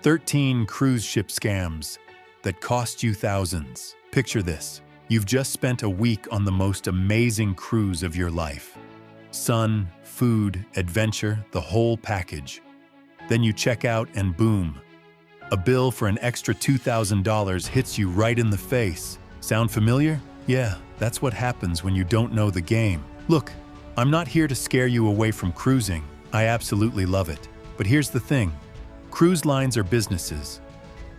13 cruise ship scams that cost you thousands. Picture this. You've just spent a week on the most amazing cruise of your life. Sun, food, adventure, the whole package. Then you check out and boom, a bill for an extra $2,000 hits you right in the face. Sound familiar? Yeah, that's what happens when you don't know the game. Look, I'm not here to scare you away from cruising. I absolutely love it. But here's the thing. Cruise lines are businesses,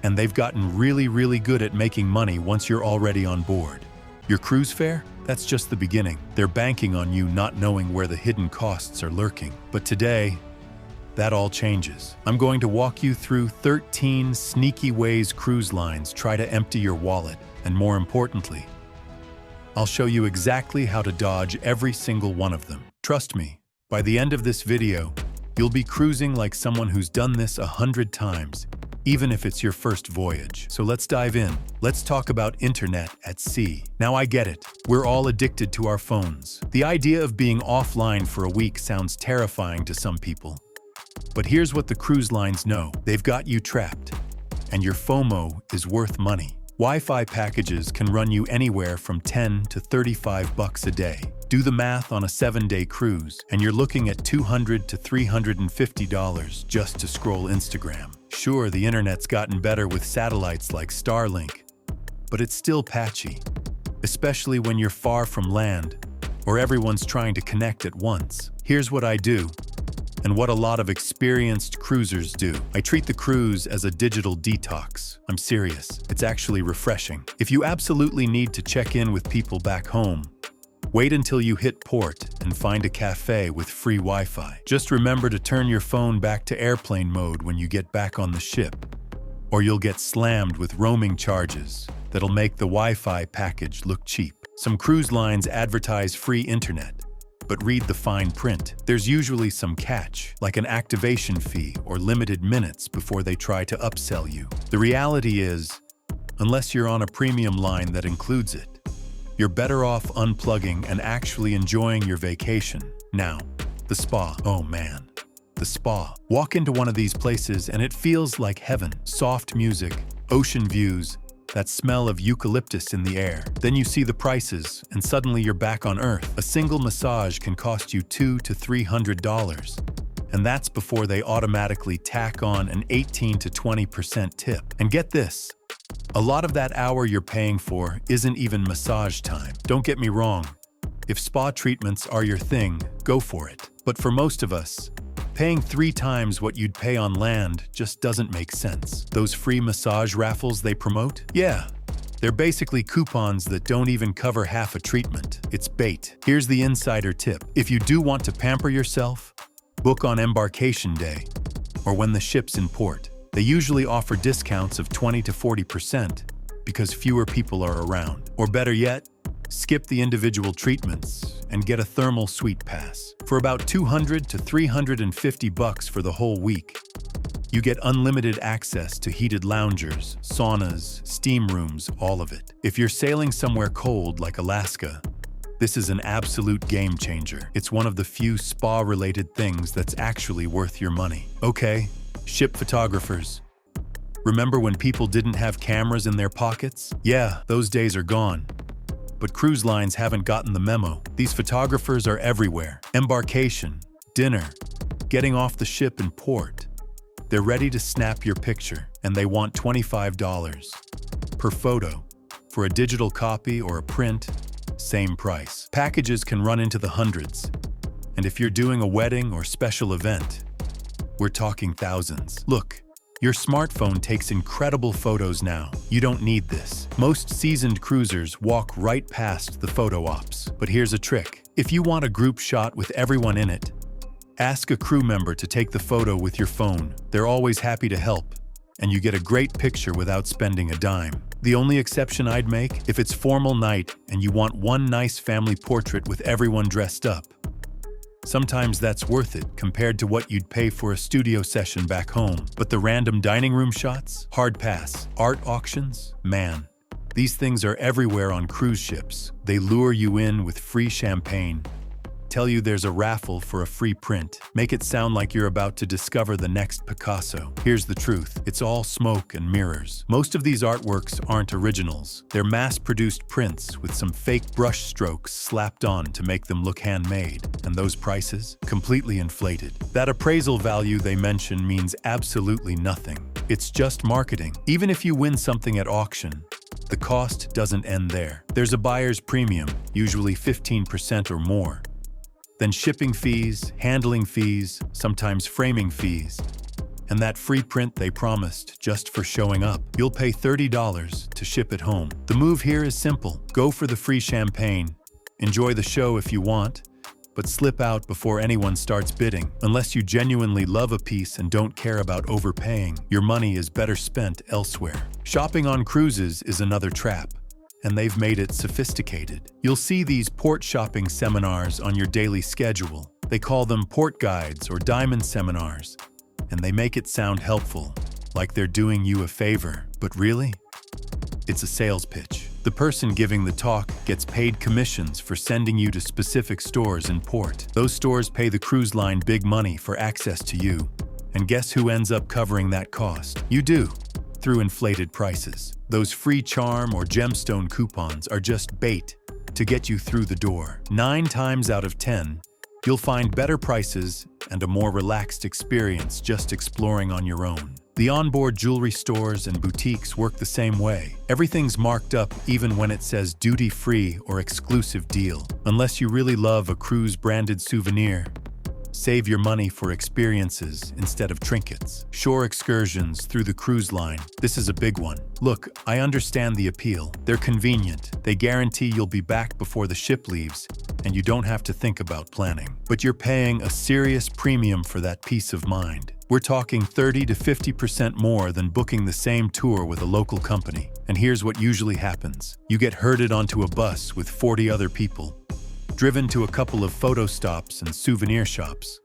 and they've gotten really good at making money once you're already on board. Your cruise fare? That's just the beginning. They're banking on you not knowing where the hidden costs are lurking. But today, that all changes. I'm going to walk you through 13 sneaky ways cruise lines try to empty your wallet, and more importantly, I'll show you exactly how to dodge every single one of them. Trust me, by the end of this video, you'll be cruising like someone who's done this 100 times, even if it's your first voyage. So let's dive in. Let's talk about internet at sea. Now I get it. We're all addicted to our phones. The idea of being offline for a week sounds terrifying to some people. But here's what the cruise lines know. They've got you trapped, and your FOMO is worth money. Wi-Fi packages can run you anywhere from $10 to $35 a day. Do the math on a 7-day cruise, and you're looking at $200 to $350 just to scroll Instagram. Sure, the internet's gotten better with satellites like Starlink, but it's still patchy, especially when you're far from land or everyone's trying to connect at once. Here's what I do, and what a lot of experienced cruisers do. I treat the cruise as a digital detox. I'm serious. It's actually refreshing. If you absolutely need to check in with people back home, wait until you hit port and find a cafe with free Wi-Fi. Just remember to turn your phone back to airplane mode when you get back on the ship, or you'll get slammed with roaming charges that'll make the Wi-Fi package look cheap. Some cruise lines advertise free internet, but read the fine print. There's usually some catch, like an activation fee or limited minutes before they try to upsell you. The reality is, unless you're on a premium line that includes it, you're better off unplugging and actually enjoying your vacation. Now, the spa. Oh man, the spa. Walk into one of these places and it feels like heaven. Soft music, ocean views, that smell of eucalyptus in the air. Then you see the prices and suddenly you're back on Earth. A single massage can cost you $200 to $300. And that's before they automatically tack on an 18 to 20% tip. And get this, a lot of that hour you're paying for isn't even massage time. Don't get me wrong. If spa treatments are your thing, go for it. But for most of us, paying 3 times what you'd pay on land just doesn't make sense. Those free massage raffles they promote? Yeah, they're basically coupons that don't even cover half a treatment. It's bait. Here's the insider tip. If you do want to pamper yourself, book on embarkation day or when the ship's in port. They usually offer discounts of 20 to 40% because fewer people are around. Or better yet, skip the individual treatments and get a thermal suite pass. For about $200 to $350 for the whole week, you get unlimited access to heated loungers, saunas, steam rooms, all of it. If you're sailing somewhere cold like Alaska, this is an absolute game changer. It's one of the few spa-related things that's actually worth your money. Okay. Ship photographers. Remember when people didn't have cameras in their pockets? Yeah, those days are gone. But cruise lines haven't gotten the memo. These photographers are everywhere. Embarkation, dinner, getting off the ship in port. They're ready to snap your picture, and they want $25 per photo. For a digital copy or a print, same price. Packages can run into the hundreds. And if you're doing a wedding or special event, we're talking thousands. Look, your smartphone takes incredible photos now. You don't need this. Most seasoned cruisers walk right past the photo ops. But here's a trick. If you want a group shot with everyone in it, ask a crew member to take the photo with your phone. They're always happy to help, and you get a great picture without spending a dime. The only exception I'd make, if it's formal night and you want one nice family portrait with everyone dressed up. Sometimes that's worth it compared to what you'd pay for a studio session back home. But the random dining room shots? Hard pass. Art auctions? Man, these things are everywhere on cruise ships. They lure you in with free champagne, tell you there's a raffle for a free print. Make it sound like you're about to discover the next Picasso. Here's the truth. It's all smoke and mirrors. Most of these artworks aren't originals. They're mass-produced prints with some fake brush strokes slapped on to make them look handmade. And those prices? Completely inflated. That appraisal value they mention means absolutely nothing. It's just marketing. Even if you win something at auction, the cost doesn't end there. There's a buyer's premium, usually 15% or more. Then shipping fees, handling fees, sometimes framing fees. And that free print they promised just for showing up. You'll pay $30 to ship it home. The move here is simple. Go for the free champagne. Enjoy the show if you want, but slip out before anyone starts bidding. Unless you genuinely love a piece and don't care about overpaying, your money is better spent elsewhere. Shopping on cruises is another trap, and they've made it sophisticated. You'll see these port shopping seminars on your daily schedule. They call them port guides or diamond seminars, and they make it sound helpful, like they're doing you a favor. But really, it's a sales pitch. The person giving the talk gets paid commissions for sending you to specific stores in port. Those stores pay the cruise line big money for access to you. And guess who ends up covering that cost? You do, through inflated prices. Those free charm or gemstone coupons are just bait to get you through the door. 9 times out of 10, you'll find better prices and a more relaxed experience just exploring on your own. The onboard jewelry stores and boutiques work the same way. Everything's marked up even when it says duty-free or exclusive deal. Unless you really love a cruise-branded souvenir, save your money for experiences instead of trinkets. Shore excursions through the cruise line. This is a big one. Look, I understand the appeal. They're convenient. They guarantee you'll be back before the ship leaves, and you don't have to think about planning. But you're paying a serious premium for that peace of mind. We're talking 30 to 50% more than booking the same tour with a local company. And here's what usually happens. You get herded onto a bus with 40 other people, driven to a couple of photo stops and souvenir shops,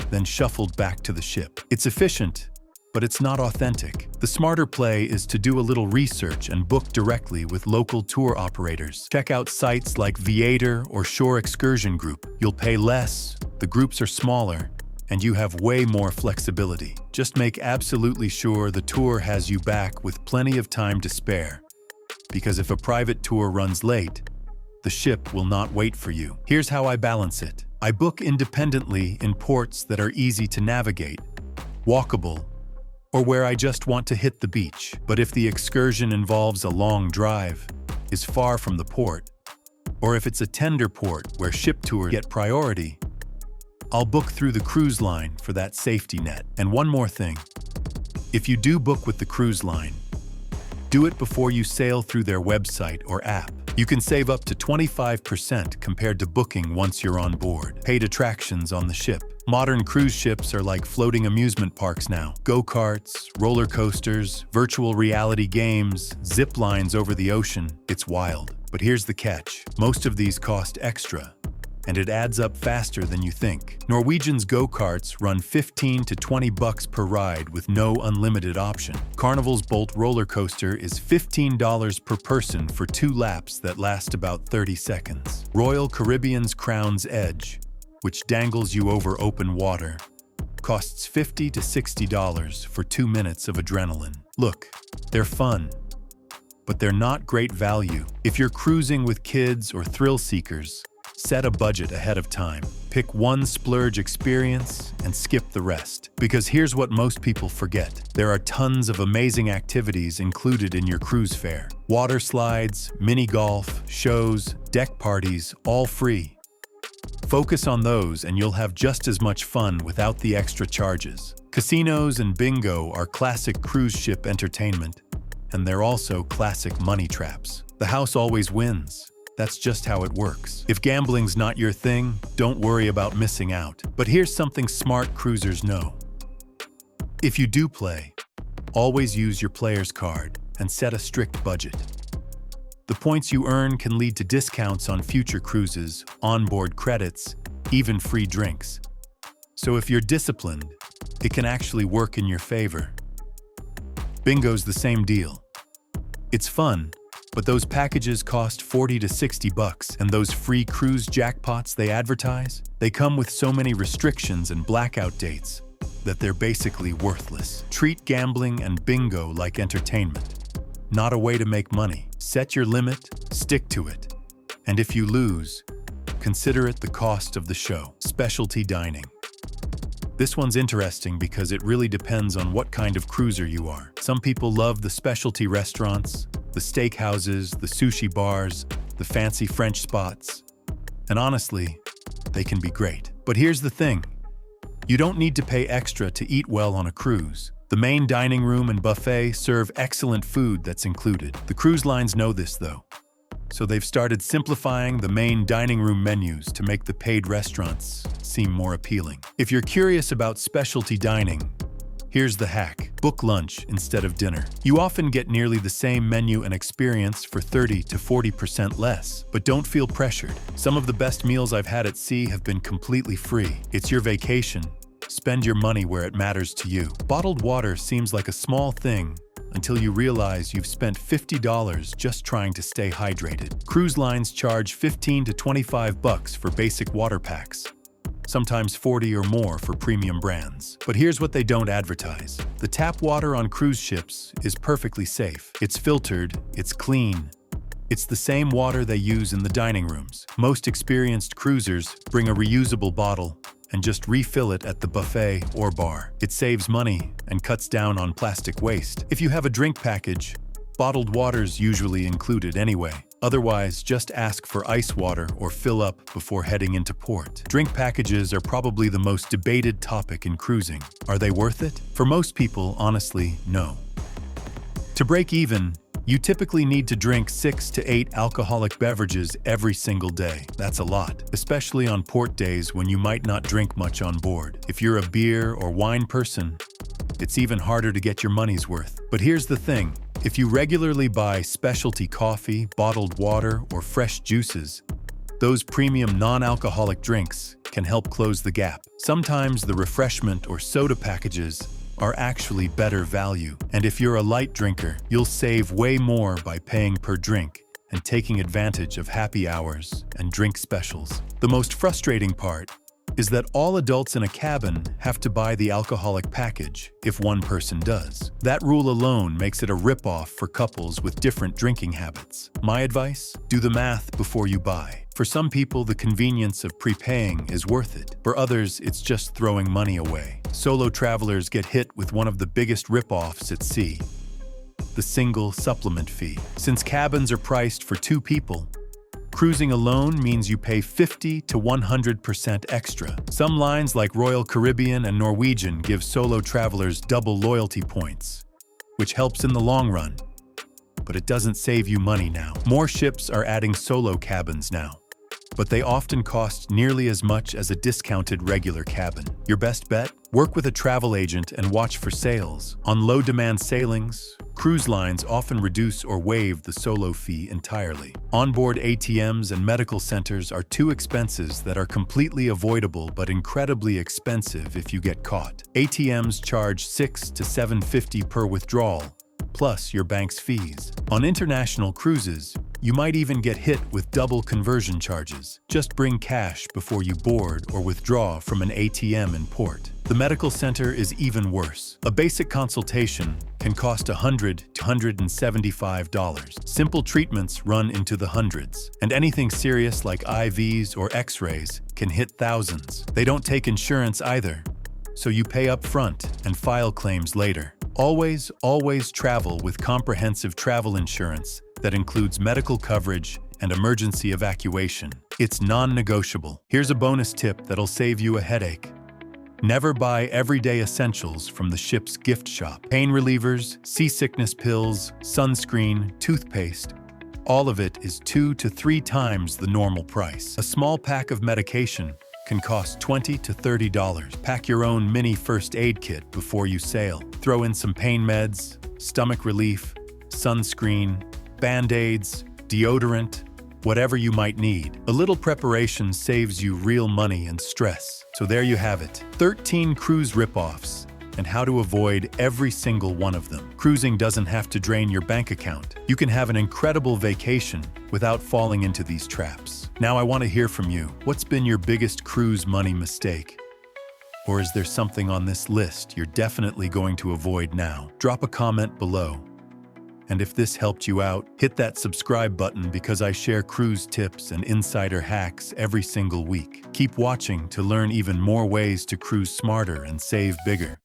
then shuffled back to the ship. It's efficient, but it's not authentic. The smarter play is to do a little research and book directly with local tour operators. Check out sites like Viator or Shore Excursion Group. You'll pay less, the groups are smaller, and you have way more flexibility. Just make absolutely sure the tour has you back with plenty of time to spare, because if a private tour runs late, the ship will not wait for you. Here's how I balance it. I book independently in ports that are easy to navigate, walkable, or where I just want to hit the beach. But if the excursion involves a long drive, is far from the port, or if it's a tender port where ship tours get priority, I'll book through the cruise line for that safety net. And one more thing. If you do book with the cruise line, do it before you sail through their website or app. You can save up to 25% compared to booking once you're on board. Paid attractions on the ship. Modern cruise ships are like floating amusement parks now. Go-karts, roller coasters, virtual reality games, zip lines over the ocean. It's wild. But here's the catch. Most of these cost extra, and it adds up faster than you think. Norwegian's go-karts run $15 to $20 per ride with no unlimited option. Carnival's Bolt roller coaster is $15 per person for 2 laps that last about 30 seconds. Royal Caribbean's Crown's Edge, which dangles you over open water, costs $50 to $60 for 2 minutes of adrenaline. Look, they're fun, but they're not great value. If you're cruising with kids or thrill seekers, set a budget ahead of time. Pick one splurge experience and skip the rest. Because here's what most people forget. There are tons of amazing activities included in your cruise fare. Water slides, mini golf, shows, deck parties, all free. Focus on those and you'll have just as much fun without the extra charges. Casinos and bingo are classic cruise ship entertainment, and they're also classic money traps. The house always wins. That's just how it works. If gambling's not your thing, don't worry about missing out. But here's something smart cruisers know. If you do play, always use your player's card and set a strict budget. The points you earn can lead to discounts on future cruises, onboard credits, even free drinks. So if you're disciplined, it can actually work in your favor. Bingo's the same deal. It's fun, But those packages cost 40 to 60 bucks, and those free cruise jackpots they advertise, they come with so many restrictions and blackout dates that they're basically worthless. Treat gambling and bingo like entertainment, not a way to make money. Set your limit, stick to it, and if you lose, consider it the cost of the show. Specialty dining. This one's interesting because it really depends on what kind of cruiser you are. Some people love the specialty restaurants, the steakhouses, the sushi bars, the fancy French spots. And honestly, they can be great. But here's the thing. You don't need to pay extra to eat well on a cruise. The main dining room and buffet serve excellent food that's included. The cruise lines know this, though. So they've started simplifying the main dining room menus to make the paid restaurants seem more appealing. If you're curious about specialty dining, here's the hack. Book lunch instead of dinner. You often get nearly the same menu and experience for 30 to 40% less, but don't feel pressured. Some of the best meals I've had at sea have been completely free. It's your vacation. Spend your money where it matters to you. Bottled water seems like a small thing until you realize you've spent $50 just trying to stay hydrated. Cruise lines charge 15 to 25 bucks for basic water packs, sometimes 40 or more for premium brands. But here's what they don't advertise. The tap water on cruise ships is perfectly safe. It's filtered, it's clean. It's the same water they use in the dining rooms. Most experienced cruisers bring a reusable bottle and just refill it at the buffet or bar. It saves money and cuts down on plastic waste. If you have a drink package, bottled water's usually included anyway. Otherwise, just ask for ice water or fill up before heading into port. Drink packages are probably the most debated topic in cruising. Are they worth it? For most people, honestly, no. To break even, you typically need to drink 6 to 8 alcoholic beverages every single day. That's a lot, especially on port days when you might not drink much on board. If you're a beer or wine person, it's even harder to get your money's worth. But here's the thing. If you regularly buy specialty coffee, bottled water, or fresh juices, those premium non-alcoholic drinks can help close the gap. Sometimes the refreshment or soda packages are actually better value. And if you're a light drinker, you'll save way more by paying per drink and taking advantage of happy hours and drink specials. The most frustrating part is that all adults in a cabin have to buy the alcoholic package if one person does. That rule alone makes it a rip-off for couples with different drinking habits. My advice? Do the math before you buy. For some people, the convenience of prepaying is worth it. For others, it's just throwing money away. Solo travelers get hit with one of the biggest rip-offs at sea: the single supplement fee. Since cabins are priced for 2 people, cruising alone means you pay 50 to 100% extra. Some lines like Royal Caribbean and Norwegian give solo travelers double loyalty points, which helps in the long run. But it doesn't save you money now. More ships are adding solo cabins now, but they often cost nearly as much as a discounted regular cabin. Your best bet? Work with a travel agent and watch for sales. On low-demand sailings, cruise lines often reduce or waive the solo fee entirely. Onboard ATMs and medical centers are 2 expenses that are completely avoidable but incredibly expensive if you get caught. ATMs charge $6 to $7.50 per withdrawal, plus your bank's fees. On international cruises, you might even get hit with double conversion charges. Just bring cash before you board or withdraw from an ATM in port. The medical center is even worse. A basic consultation can cost $100 to $175. Simple treatments run into the hundreds, and anything serious like IVs or X-rays can hit thousands. They don't take insurance either, so you pay up front and file claims later. Always travel with comprehensive travel insurance that includes medical coverage and emergency evacuation. It's non-negotiable. Here's a bonus tip that'll save you a headache. Never buy everyday essentials from the ship's gift shop. Pain relievers, seasickness pills, sunscreen, toothpaste, all of it is 2 to 3 times the normal price. A small pack of medication can cost $20 to $30. Pack your own mini first aid kit before you sail. Throw in some pain meds, stomach relief, sunscreen, Band-Aids, deodorant, whatever you might need. A little preparation saves you real money and stress. So there you have it. 13 cruise ripoffs and how to avoid every single one of them. Cruising doesn't have to drain your bank account. You can have an incredible vacation without falling into these traps. Now I want to hear from you. What's been your biggest cruise money mistake? Or is there something on this list you're definitely going to avoid now? Drop a comment below. And if this helped you out, hit that subscribe button because I share cruise tips and insider hacks every single week. Keep watching to learn even more ways to cruise smarter and save bigger.